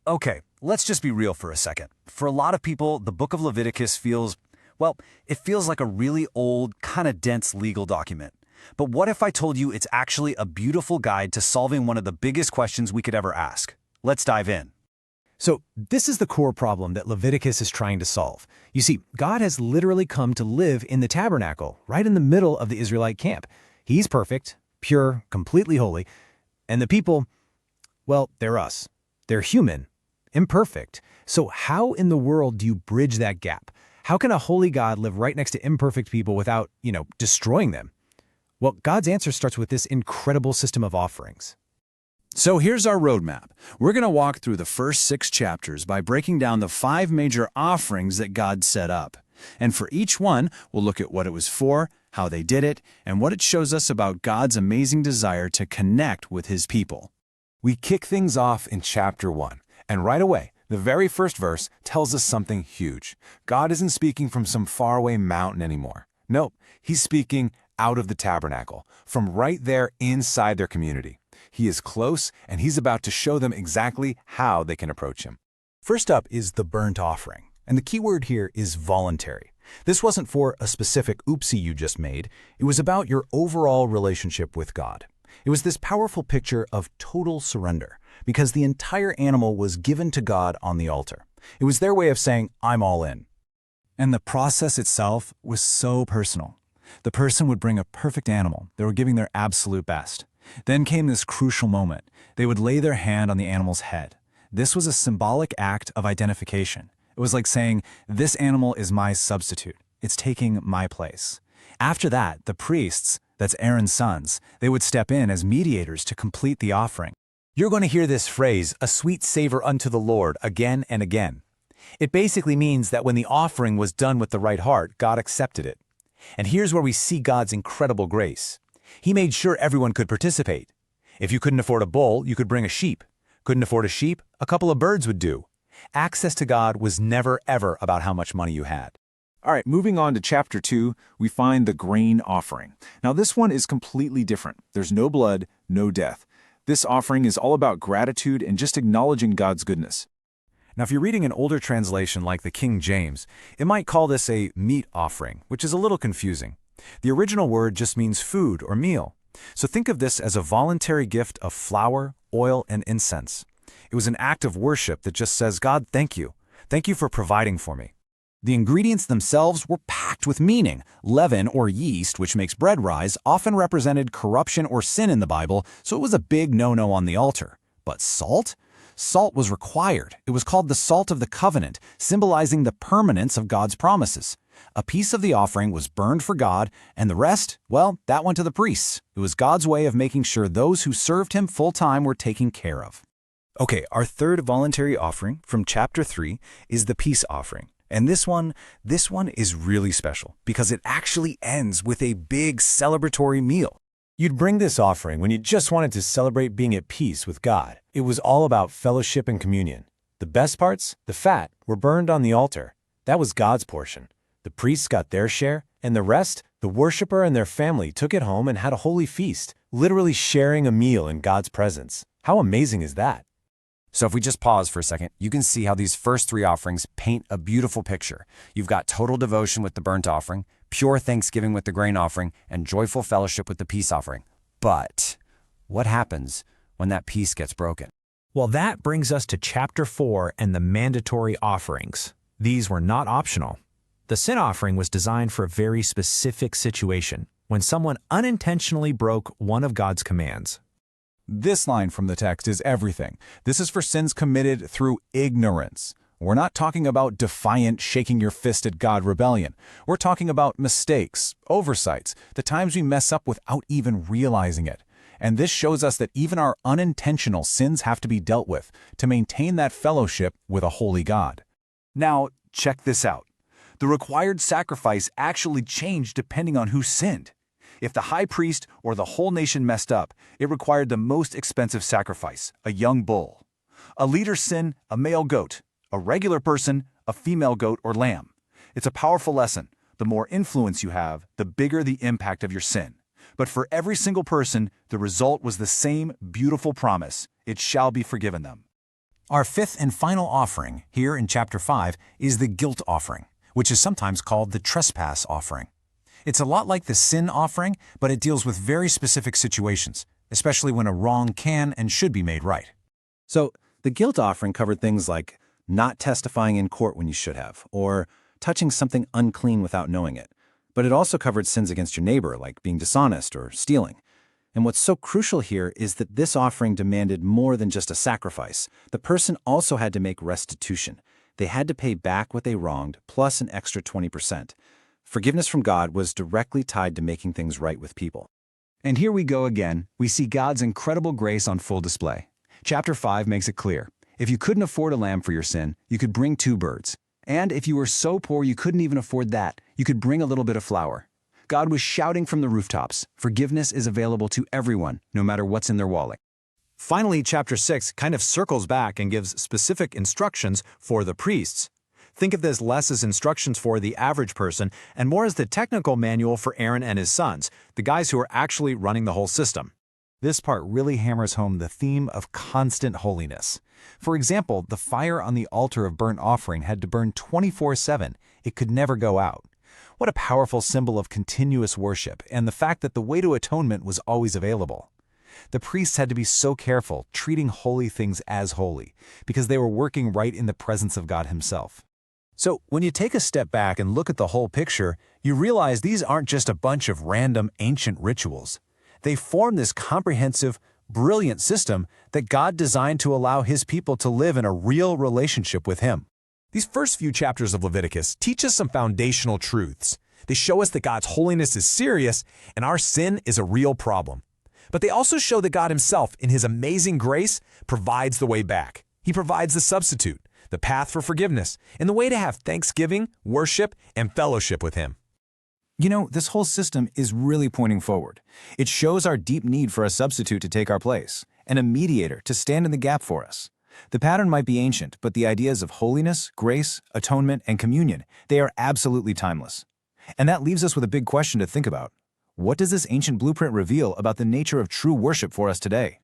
Okay, let's just be real for a second. For a lot of people, the book of Leviticus feels, well, it feels like a really old, kind of dense legal document. But what if I told you it's actually a beautiful guide to solving one of the biggest questions we could ever ask? Let's dive in. So this is the core problem that Leviticus is trying to solve. You see, God has literally come to live in the tabernacle, right in the middle of the Israelite camp. He's perfect, pure, completely holy. And the people, well, they're us. They're human, imperfect. So how in the world do you bridge that gap? How can a holy God live right next to imperfect people without, destroying them? Well, God's answer starts with this incredible system of offerings. So here's our roadmap. We're going to walk through the first 6 chapters by breaking down the 5 major offerings that God set up. And for each one, we'll look at what it was for, how they did it, and what it shows us about God's amazing desire to connect with His people. We kick things off in chapter 1, and right away, the very first verse tells us something huge. God isn't speaking from some faraway mountain anymore. Nope, He's speaking out of the tabernacle, from right there inside their community. He is close, and He's about to show them exactly how they can approach Him. First up is the burnt offering, and the key word here is voluntary. This wasn't for a specific oopsie you just made. It was about your overall relationship with God. It was this powerful picture of total surrender, because the entire animal was given to God on the altar. It was their way of saying, I'm all in. And the process itself was so personal. The person would bring a perfect animal. They were giving their absolute best. Then came this crucial moment. They would lay their hand on the animal's head. This was a symbolic act of identification. It was like saying, this animal is my substitute. It's taking my place. After that, the priests, that's Aaron's sons, they would step in as mediators to complete the offering. You're going to hear this phrase, a sweet savor unto the Lord, again and again. It basically means that when the offering was done with the right heart, God accepted it. And here's where we see God's incredible grace. He made sure everyone could participate. If you couldn't afford a bull, you could bring a sheep. Couldn't afford a sheep? A couple of birds would do. Access to God was never, ever about how much money you had. All right, moving on to chapter 2, we find the grain offering. Now this one is completely different. There's no blood, no death. This offering is all about gratitude and just acknowledging God's goodness. Now, if you're reading an older translation like the King James, it might call this a meat offering, which is a little confusing. The original word just means food or meal. So think of this as a voluntary gift of flour, oil, and incense. It was an act of worship that just says, God, thank you. Thank you for providing for me. The ingredients themselves were packed with meaning. Leaven, or yeast, which makes bread rise, often represented corruption or sin in the Bible, so it was a big no-no on the altar. But salt? Salt was required. It was called the salt of the covenant, symbolizing the permanence of God's promises. A piece of the offering was burned for God, and the rest, well, that went to the priests. It was God's way of making sure those who served Him full-time were taken care of. Okay, our third voluntary offering from chapter 3 is the peace offering. And this one is really special because it actually ends with a big celebratory meal. You'd bring this offering when you just wanted to celebrate being at peace with God. It was all about fellowship and communion. The best parts, the fat, were burned on the altar. That was God's portion. The priests got their share, and the rest, the worshiper and their family took it home and had a holy feast, literally sharing a meal in God's presence. How amazing is that? So if we just pause for a second, you can see how these first 3 offerings paint a beautiful picture. You've got total devotion with the burnt offering, pure thanksgiving with the grain offering, and joyful fellowship with the peace offering. But what happens when that peace gets broken? Well, that brings us to chapter 4 and the mandatory offerings. These were not optional. The sin offering was designed for a very specific situation, when someone unintentionally broke one of God's commands. This line from the text is everything. This is for sins committed through ignorance. We're not talking about defiant, shaking your fist at God rebellion. We're talking about mistakes, oversights, the times we mess up without even realizing it. And this shows us that even our unintentional sins have to be dealt with to maintain that fellowship with a holy God. Now, check this out. The required sacrifice actually changed depending on who sinned. If the high priest or the whole nation messed up, it required the most expensive sacrifice, a young bull. A leader's sin, a male goat. A regular person, a female goat or lamb. It's a powerful lesson. The more influence you have, the bigger the impact of your sin. But for every single person, the result was the same beautiful promise. It shall be forgiven them. Our fifth and final offering, here in chapter 5, is the guilt offering, which is sometimes called the trespass offering. It's a lot like the sin offering, but it deals with very specific situations, especially when a wrong can and should be made right. So, the guilt offering covered things like not testifying in court when you should have, or touching something unclean without knowing it. But it also covered sins against your neighbor, like being dishonest or stealing. And what's so crucial here is that this offering demanded more than just a sacrifice. The person also had to make restitution. They had to pay back what they wronged, plus an extra 20%. Forgiveness from God was directly tied to making things right with people. And here we go again. We see God's incredible grace on full display. Chapter 5 makes it clear. If you couldn't afford a lamb for your sin, you could bring 2 birds. And if you were so poor you couldn't even afford that, you could bring a little bit of flour. God was shouting from the rooftops, forgiveness is available to everyone, no matter what's in their wallet. Finally, chapter 6 kind of circles back and gives specific instructions for the priests. Think of this less as instructions for the average person and more as the technical manual for Aaron and his sons, the guys who are actually running the whole system. This part really hammers home the theme of constant holiness. For example, the fire on the altar of burnt offering had to burn 24/7. It could never go out. What a powerful symbol of continuous worship and the fact that the way to atonement was always available. The priests had to be so careful, treating holy things as holy, because they were working right in the presence of God Himself. So, when you take a step back and look at the whole picture, you realize these aren't just a bunch of random ancient rituals. They form this comprehensive, brilliant system that God designed to allow His people to live in a real relationship with Him. These first few chapters of Leviticus teach us some foundational truths. They show us that God's holiness is serious and our sin is a real problem. But they also show that God Himself, in His amazing grace, provides the way back. He provides the substitute, the path for forgiveness, and the way to have thanksgiving, worship, and fellowship with Him. You know, this whole system is really pointing forward. It shows our deep need for a substitute to take our place, and a mediator to stand in the gap for us. The pattern might be ancient, but the ideas of holiness, grace, atonement, and communion, they are absolutely timeless. And that leaves us with a big question to think about. What does this ancient blueprint reveal about the nature of true worship for us today?